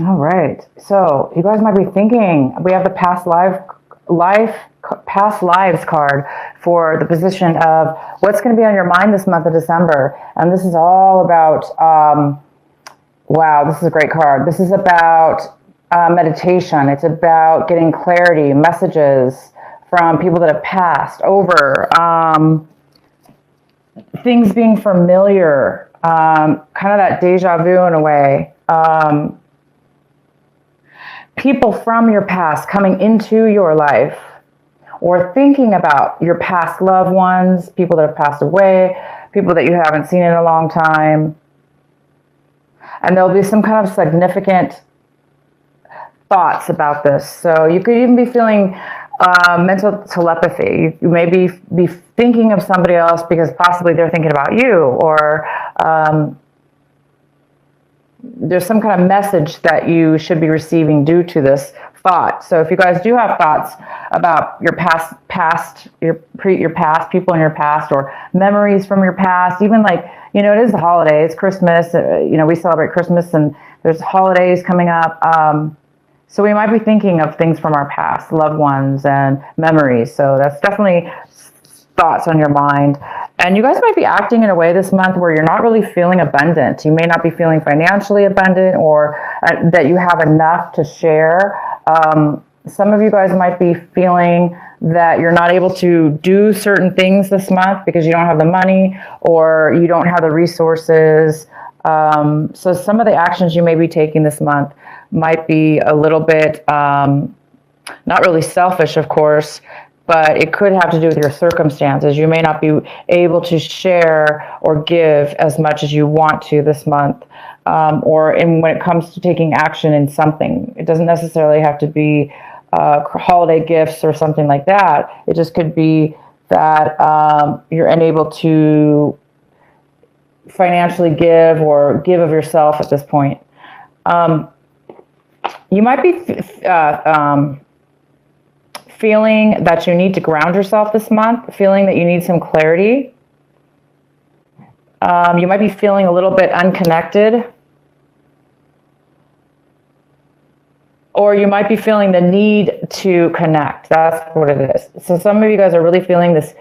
All right. So you guys might be thinking we have the past lives card for the position of what's going to be on your mind this month of December, and this is all about. Wow, this is a great card. This is about meditation. It's about getting clarity, messages from people that have passed over, things being familiar, kind of that deja vu in a way. People from your past coming into your life or thinking about your past loved ones, people that have passed away, people that you haven't seen in a long time. And there'll be some kind of significant thoughts about this. So you could even be feeling mental telepathy. You may be thinking of somebody else because possibly they're thinking about you, or there's some kind of message that you should be receiving due to this thought. So if you guys do have thoughts about your past, your past, people in your past, or memories from your past, even like, it is the holidays, Christmas, we celebrate Christmas and there's holidays coming up. So we might be thinking of things from our past, loved ones and memories. So that's definitely thoughts on your mind. And you guys might be acting in a way this month where you're not really feeling abundant. You may not be feeling financially abundant, or that you have enough to share. Some of you guys might be feeling that you're not able to do certain things this month because you don't have the money or you don't have the resources. So some of the actions you may be taking this month might be a little bit, not really selfish, of course, but it could have to do with your circumstances. You may not be able to share or give as much as you want to this month, or when it comes to taking action in something. It doesn't necessarily have to be holiday gifts or something like that. It just could be that you're unable to financially give or give of yourself at this point. You might be feeling that you need to ground yourself this month, feeling that you need some clarity. You might be feeling a little bit unconnected. Or you might be feeling the need to connect. That's what it is. So some of you guys are really feeling this.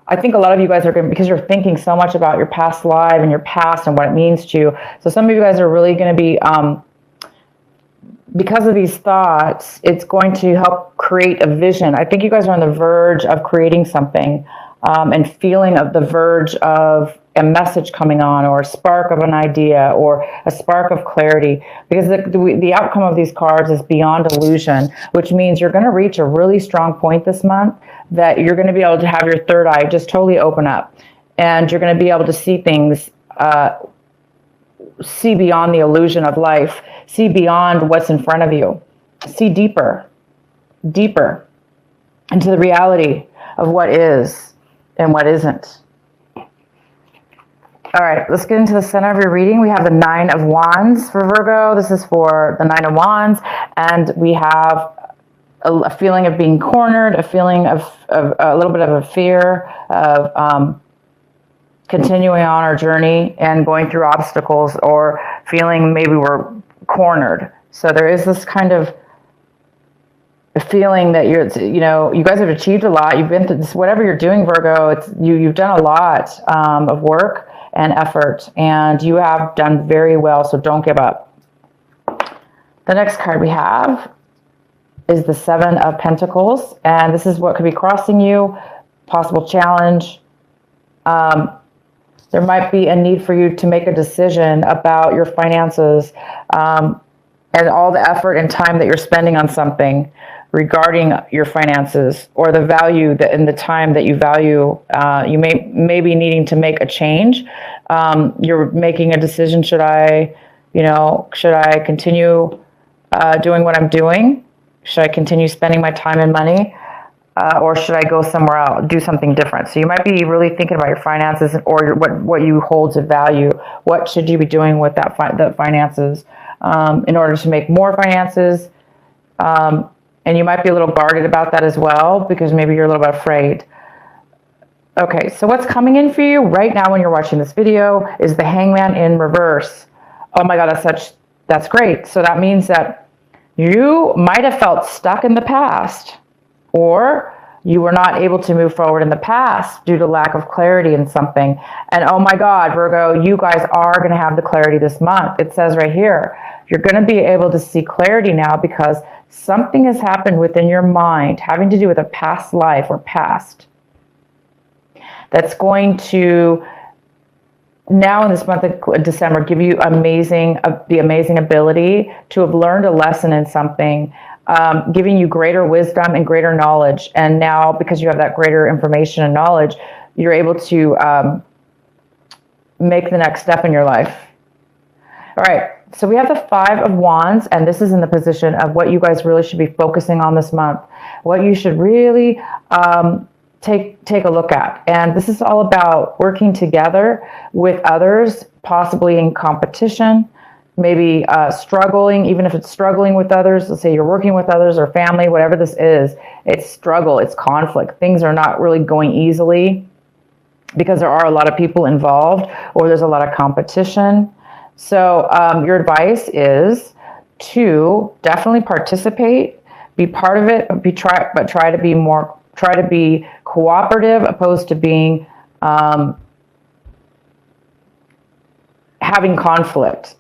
I think a lot of you guys are going, because you're thinking so much about your past life and your past and what it means to you. So some of you guys are really going to be, because of these thoughts, it's going to help create a vision. I think you guys are on the verge of creating something, and feeling of the verge of a message coming on, or a spark of an idea, or a spark of clarity, because the outcome of these cards is beyond illusion, which means you're going to reach a really strong point this month that you're going to be able to have your third eye just totally open up, and you're going to be able to see things, see beyond the illusion of life, see beyond what's in front of you, see deeper into the reality of what is and what isn't. All right, let's get into the center of your reading. We have the Nine of Wands for Virgo. This is for the Nine of Wands, and we have a feeling of being cornered, a feeling of a little bit of a fear of continuing on our journey and going through obstacles, or feeling maybe we're cornered. So there is this kind of feeling that you guys have achieved a lot. You've been through this, whatever you're doing, Virgo, you've done a lot of work and effort, and you have done very well, so don't give up. The next card we have is the Seven of Pentacles, and this is what could be crossing you, possible challenge. There might be a need for you to make a decision about your finances, and all the effort and time that you're spending on something regarding your finances, or the value that in the time that you value. You may be needing to make a change. You're making a decision. Should I continue doing what I'm doing? Should I continue spending my time and money? Or should I go somewhere else, do something different? So you might be really thinking about your finances, or what you hold to value. What should you be doing with the finances in order to make more finances? And you might be a little guarded about that as well, because maybe you're a little bit afraid. Okay, so what's coming in for you right now when you're watching this video is the Hangman in reverse. Oh my God, that's such That's great. So that means that you might have felt stuck in the past, or you were not able to move forward in the past due to lack of clarity in something. And oh my God, Virgo, you guys are going to have the clarity this month. It says right here, you're going to be able to see clarity now because something has happened within your mind having to do with a past life or past that's going to now in this month of December give you the amazing ability to have learned a lesson in something, giving you greater wisdom and greater knowledge. And now because you have that greater information and knowledge, you're able to make the next step in your life. All right, so we have the Five of Wands, and this is in the position of what you guys really should be focusing on this month, what you should really take a look at. And this is all about working together with others, possibly in competition, maybe struggling, even if it's struggling with others. Let's say you're working with others or family, whatever this is, it's struggle, it's conflict. Things are not really going easily because there are a lot of people involved or there's a lot of competition. So your advice is to definitely participate, be part of it, but try to be cooperative opposed to being having conflict.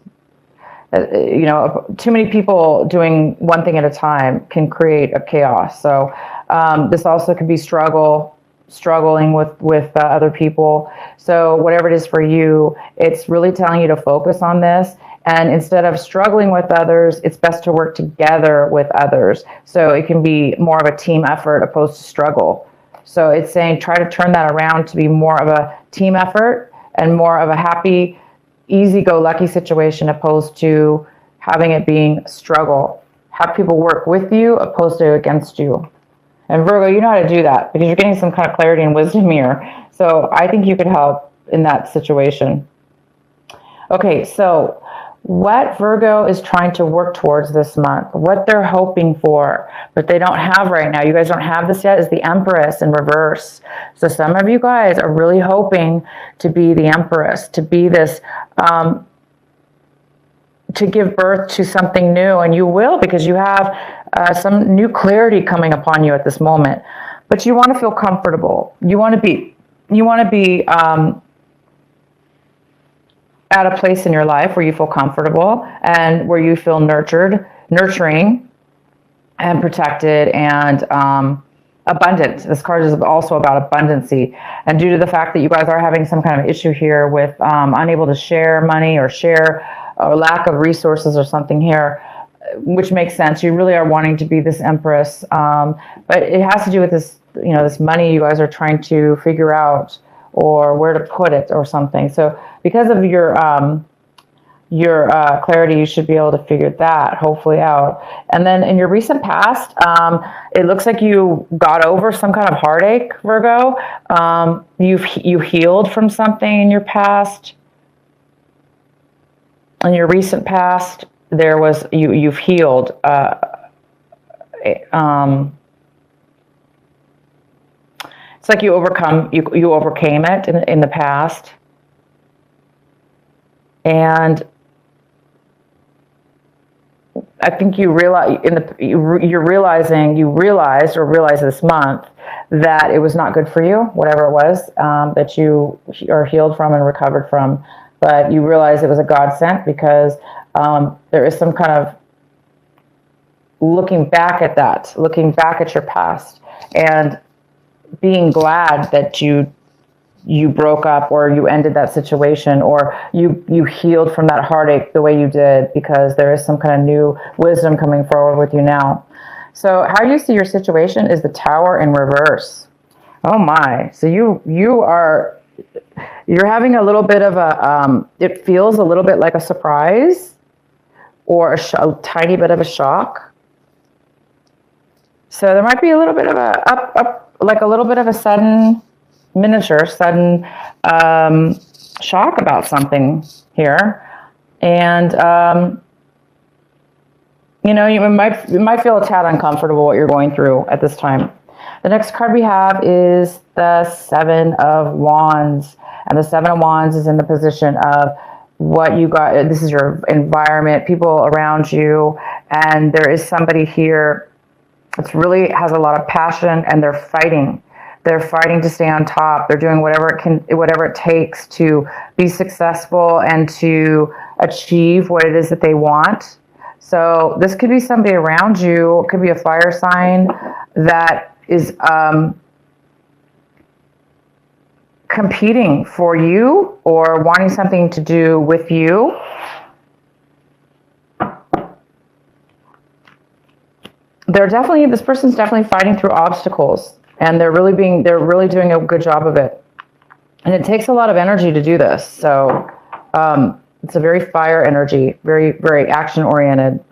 Too many people doing one thing at a time can create a chaos. So this also could be struggling with other people. So whatever it is for you, it's really telling you to focus on this. And instead of struggling with others, it's best to work together with others. So it can be more of a team effort opposed to struggle. So it's saying try to turn that around to be more of a team effort and more of a happy, easy-go-lucky situation opposed to having it being struggle. Have people work with you opposed to against you. And Virgo, you know how to do that because you're getting some kind of clarity and wisdom here. So I think you could help in that situation. Okay, so what Virgo is trying to work towards this month, what they're hoping for, but they don't have right now, you guys don't have this yet, is the Empress in reverse. So some of you guys are really hoping to be the Empress, to be this, to give birth to something new, and you will because you have some new clarity coming upon you at this moment. But you want to feel comfortable. You want to be at a place in your life where you feel comfortable and where you feel nurturing and protected and abundant. This card is also about abundancy. And due to the fact that you guys are having some kind of issue here with unable to share money or lack of resources or something here, which makes sense. You really are wanting to be this Empress. But it has to do with this, this money you guys are trying to figure out or where to put it or something. So because of your clarity, you should be able to figure that hopefully out. And then in your recent past, it looks like you got over some kind of heartache, Virgo. You healed from something in your past. In your recent past, there was you've healed. It's like you overcame it in the past, and I think you realize you realized this month that it was not good for you, whatever it was that you are healed from and recovered from. But you realize it was a godsend because there is some kind of looking back at your past and being glad that you broke up or you ended that situation or you healed from that heartache the way you did because there is some kind of new wisdom coming forward with you now. So how you see your situation is the Tower in reverse. Oh my. So you're having a little bit of a, it feels a little bit like a surprise or a tiny bit of a shock. So there might be a little bit of a little bit of a sudden shock about something here. And, you might feel a tad uncomfortable what you're going through at this time. The next card we have is the Seven of Wands. And the Seven of Wands is in the position of what you got. This is your environment, people around you, and there is somebody here that's really has a lot of passion, and they're fighting. They're fighting to stay on top. They're doing whatever it takes to be successful and to achieve what it is that they want. So this could be somebody around you. It could be a fire sign that is competing for you or wanting something to do with you. This person's definitely fighting through obstacles, and they're really doing a good job of it. And it takes a lot of energy to do this. So it's a very fire energy, very, very action oriented.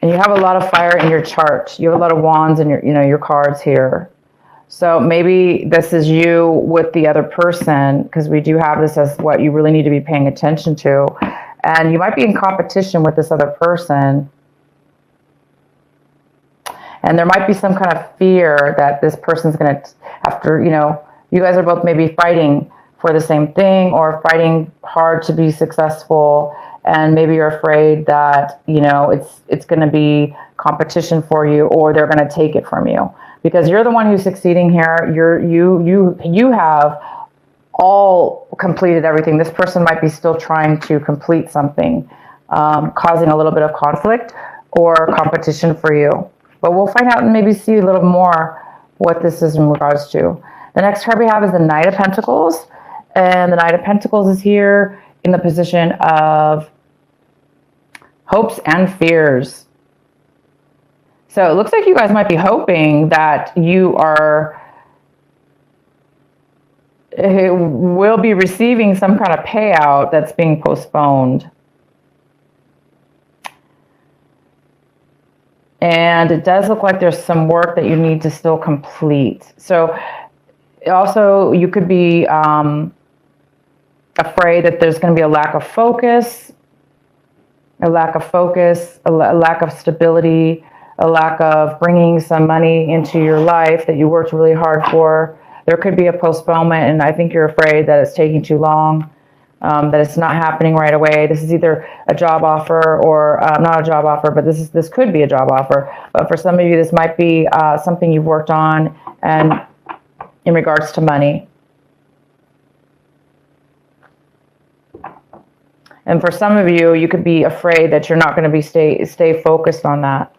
And you have a lot of fire in your chart. You have a lot of wands in your cards here. So maybe this is you with the other person, because we do have this as what you really need to be paying attention to. And you might be in competition with this other person. And there might be some kind of fear that this person's going to, after, you guys are both maybe fighting for the same thing or fighting hard to be successful. And maybe you're afraid that, it's going to be competition for you, or they're going to take it from you. Because you're the one who's succeeding here. You have all completed everything. This person might be still trying to complete something, causing a little bit of conflict or competition for you. But we'll find out and maybe see a little more what this is in regards to. The next card we have is the Knight of Pentacles. And the Knight of Pentacles is here in the position of hopes and fears. So it looks like you guys might be hoping that you will be receiving some kind of payout that's being postponed. And it does look like there's some work that you need to still complete. So also you could be afraid that there's going to be a lack of focus, a lack of stability, a lack of bringing some money into your life that you worked really hard for. There could be a postponement, and I think you're afraid that it's taking too long, that it's not happening right away. This is either a job offer or not a job offer, but this could be a job offer. But for some of you, this might be something you've worked on, and in regards to money. And for some of you, you could be afraid that you're not going to be stay focused on that,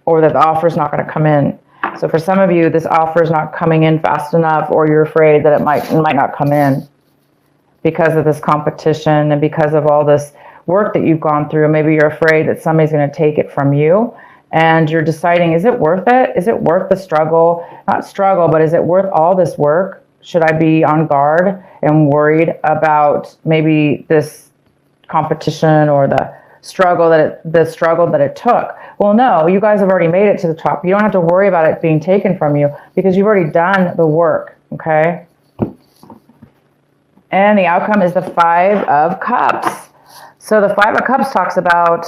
or that the offer is not going to come in. So for some of you, this offer is not coming in fast enough, or you're afraid that it might not come in because of this competition and because of all this work that you've gone through. Maybe you're afraid that somebody's going to take it from you, and you're deciding, is it worth it? Is it worth the struggle? Not struggle, but is it worth all this work? Should I be on guard and worried about maybe this competition or the struggle that it took? Well, no, you guys have already made it to the top. You don't have to worry about it being taken from you because you've already done the work, okay? And the outcome is the Five of Cups. So the Five of Cups talks about,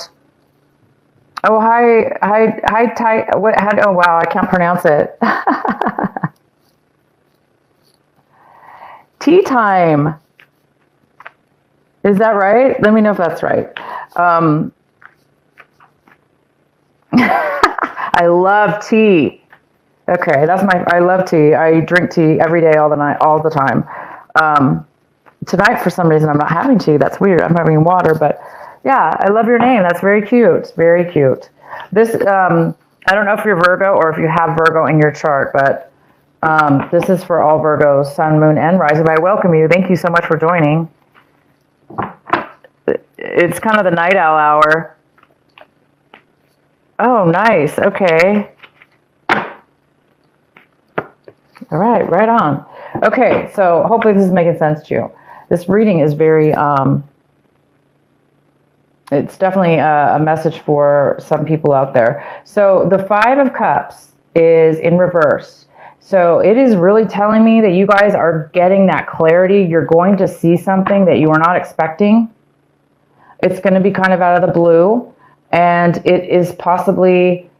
oh, oh, wow, I can't pronounce it. Tea time. Is that right? Let me know if that's right. I love tea. Okay, I love tea. I drink tea every day, all the time. Tonight, for some reason, I'm not having tea. That's weird. I'm having water, but yeah, I love your name. That's very cute. Very cute. This, I don't know if you're Virgo or if you have Virgo in your chart, but this is for all Virgos, Sun, Moon, and Rising. I welcome you. Thank you so much for joining. It's kind of the night owl hour. Oh, nice. Okay. All right, right on. Okay, so hopefully this is making sense to you. This reading is very, it's definitely a message for some people out there. So the Five of Cups is in reverse. So it is really telling me that you guys are getting that clarity. You're going to see something that you were not expecting. It's going to be kind of out of the blue, and it is possibly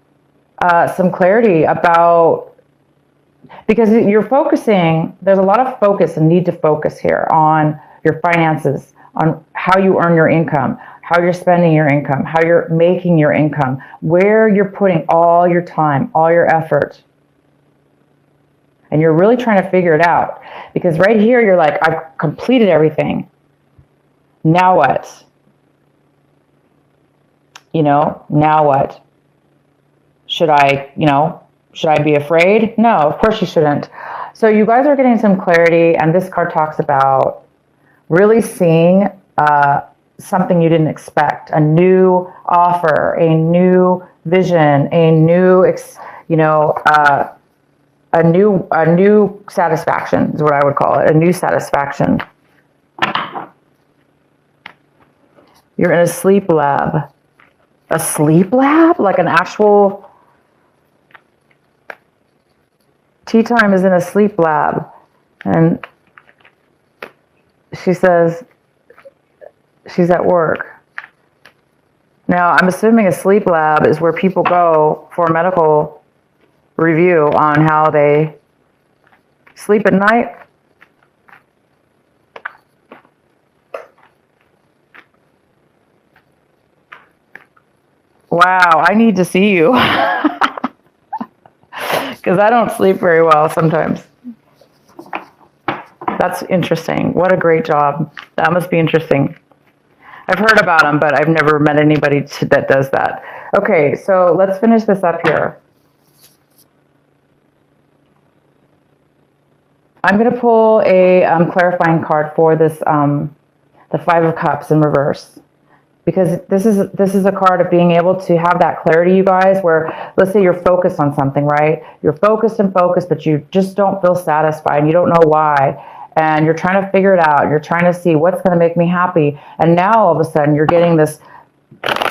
some clarity about, because you're focusing, there's a lot of focus and need to focus here on your finances, on how you earn your income, how you're spending your income, how you're making your income, where you're putting all your time, all your effort. And you're really trying to figure it out. Because right here, you're like, I've completed everything. Now what? Now what? Should I be afraid? No, of course you shouldn't. So you guys are getting some clarity, and this card talks about really seeing something you didn't expect, a new offer, a new vision, a new, a new satisfaction is what I would call it, a new satisfaction. You're in a sleep lab. A sleep lab? Like an actual... Tea time is in a sleep lab. And she says she's at work. Now, I'm assuming a sleep lab is where people go for a medical review on how they sleep at night. Wow, I need to see you. Because I don't sleep very well sometimes. That's interesting. What a great job. That must be interesting. I've heard about them, but I've never met anybody that does that. Okay, so let's finish this up here. I'm going to pull a clarifying card for this, the Five of Cups in reverse. Because this is a card of being able to have that clarity, you guys, where let's say you're focused on something, right? You're focused, but you just don't feel satisfied and you don't know why. And you're trying to figure it out. You're trying to see what's going to make me happy. And now all of a sudden you're getting this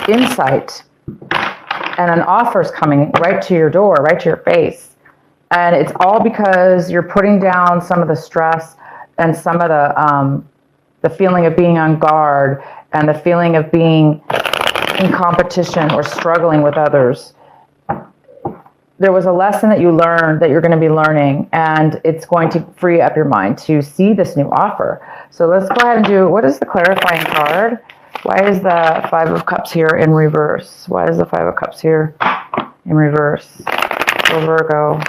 insight and an offer's coming right to your door, right to your face. And it's all because you're putting down some of the stress and some of the feeling of being on guard and the feeling of being in competition or struggling with others. There was a lesson that you learned that you're going to be learning, and it's going to free up your mind to see this new offer. So let's go ahead and do, what is the clarifying card? Why is the Five of Cups here in reverse? Why is the Five of Cups here in reverse for Virgo?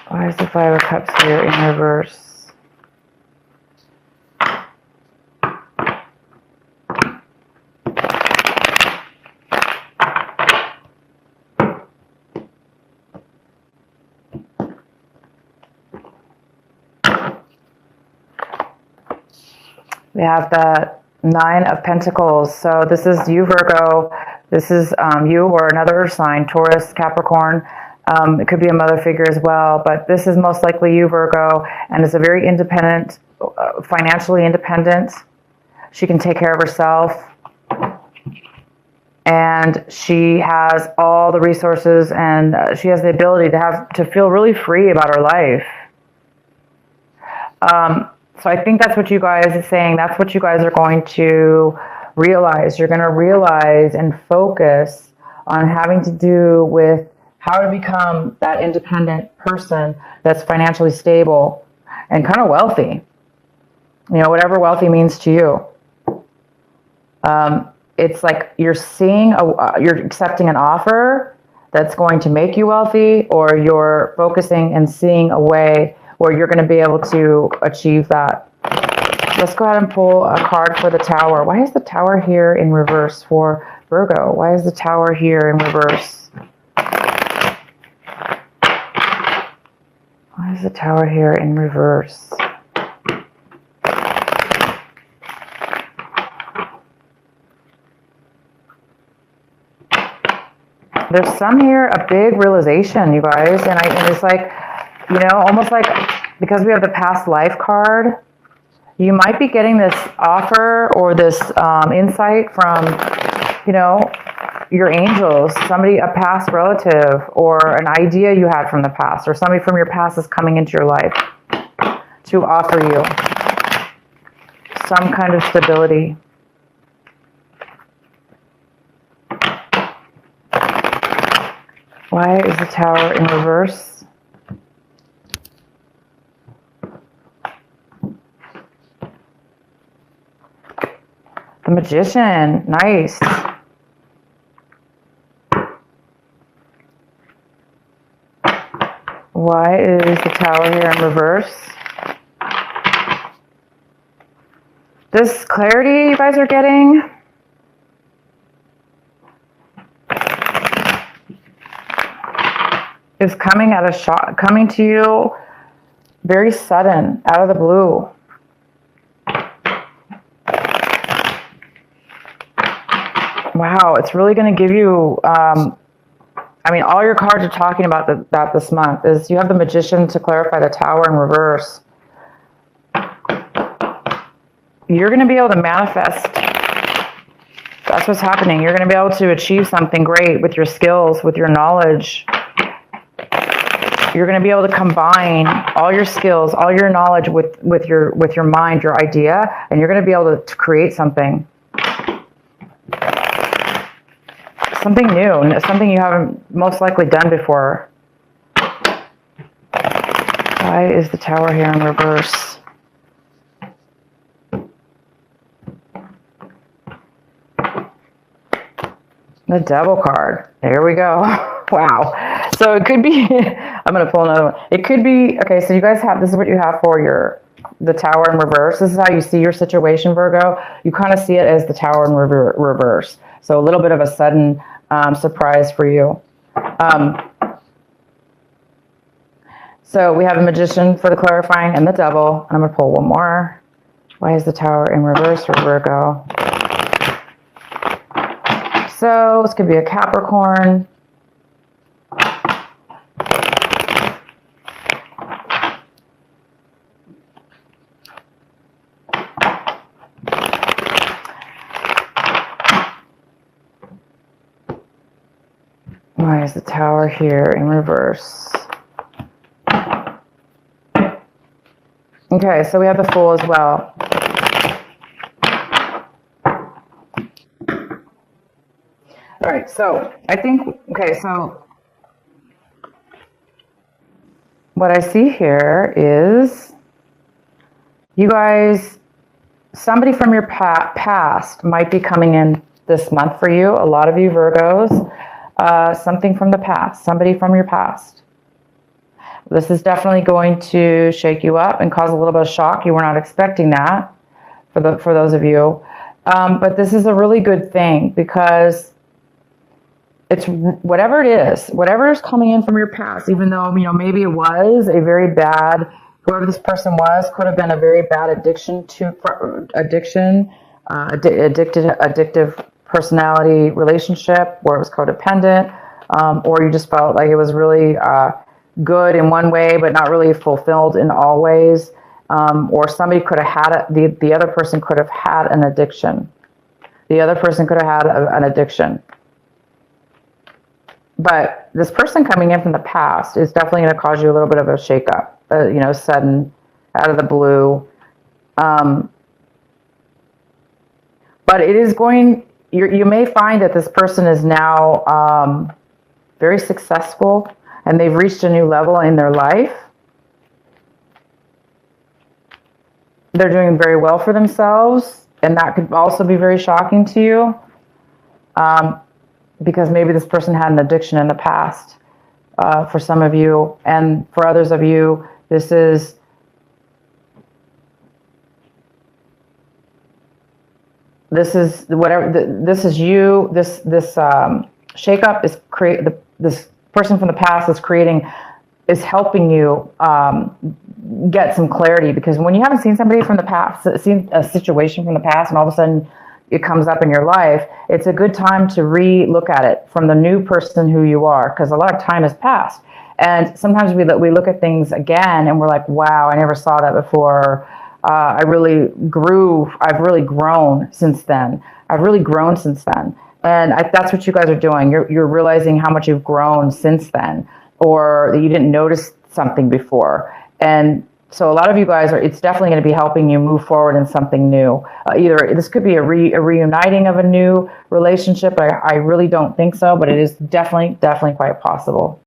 Why is the Five of Cups here in reverse? We have the Nine of Pentacles. So this is you, Virgo. This is you or another earth sign, Taurus, Capricorn. It could be a mother figure as well, but this is most likely you, Virgo, and is a very independent, financially independent. She can take care of herself, and she has all the resources, and she has the ability to feel really free about her life. So I think that's what you guys are saying. That's what you guys are going to realize. You're going to realize and focus on having to do with how to become that independent person that's financially stable and kind of wealthy. You know, whatever wealthy means to you. It's like you're seeing, you're accepting an offer that's going to make you wealthy, or you're focusing and seeing a way where you're going to be able to achieve that. Let's go ahead and pull a card for the Tower. Why is the Tower here in reverse for Virgo? Why is the Tower here in reverse? Why is the Tower here in reverse? There's some here, a big realization, you guys. And it's like, you know, almost like because we have the past life card, you might be getting this offer or this insight from, you know, your angels, somebody, a past relative, or an idea you had from the past, or somebody from your past is coming into your life to offer you some kind of stability. Why is the Tower in reverse? The Magician. Nice. Why is the Tower here in reverse? This clarity you guys are getting is coming at a shot, coming to you very sudden, out of the blue. Wow, it's really going to give you, I mean, all your cards are talking about that this month is you have the Magician to clarify the Tower in reverse. You're going to be able to manifest. That's what's happening. You're going to be able to achieve something great with your skills, with your knowledge. You're going to be able to combine all your skills, all your knowledge with your mind, your idea, and you're going to be able to create something. Something new, something you haven't most likely done before. Why is the Tower here in reverse? The Devil card. There we go. Wow. So it could be, I'm going to pull another one. It could be, okay, so you guys have, this is what you have for the Tower in reverse. This is how you see your situation, Virgo. You kind of see it as the Tower in reverse. So a little bit of a sudden surprise for you. So we have a Magician for the clarifying and the Devil. And I'm going to pull one more. Why is the Tower in reverse for Virgo? So this could be a Capricorn. Why is the Tower here in reverse? Okay, so we have the Fool as well. All right, so I think, okay, so what I see here is you guys, somebody from your past might be coming in this month for you. A lot of you Virgos, something from the past, somebody from your past. This is definitely going to shake you up and cause a little bit of shock. You were not expecting that for those of you. But this is a really good thing because it's whatever it is, whatever is coming in from your past, even though, you know, maybe it was a very bad, whoever this person was, could have been a very bad addictive personality relationship where it was codependent, or you just felt like it was really good in one way, but not really fulfilled in all ways, or somebody could have had it, the other person could have had an addiction. The other person could have had an addiction. But this person coming in from the past is definitely going to cause you a little bit of a shakeup, you know, sudden, out of the blue. But it is going, you may find that this person is now very successful and they've reached a new level in their life. They're doing very well for themselves, and that could also be very shocking to you. Because maybe this person had an addiction in the past for some of you, and for others of you, this is whatever. This is you. This shakeup is this person from the past is helping you get some clarity, because when you haven't seen somebody from the past, seen a situation from the past, and all of a sudden it comes up in your life, it's a good time to re-look at it from the new person who you are, because a lot of time has passed. And sometimes we look at things again and we're like, wow, I never saw that before. I've really grown since then. And that's what you guys are doing. You're realizing how much you've grown since then, or that you didn't notice something before. And so a lot of you guys it's definitely going to be helping you move forward in something new. Either this could be a reuniting of a new relationship. I really don't think so, but it is definitely quite possible.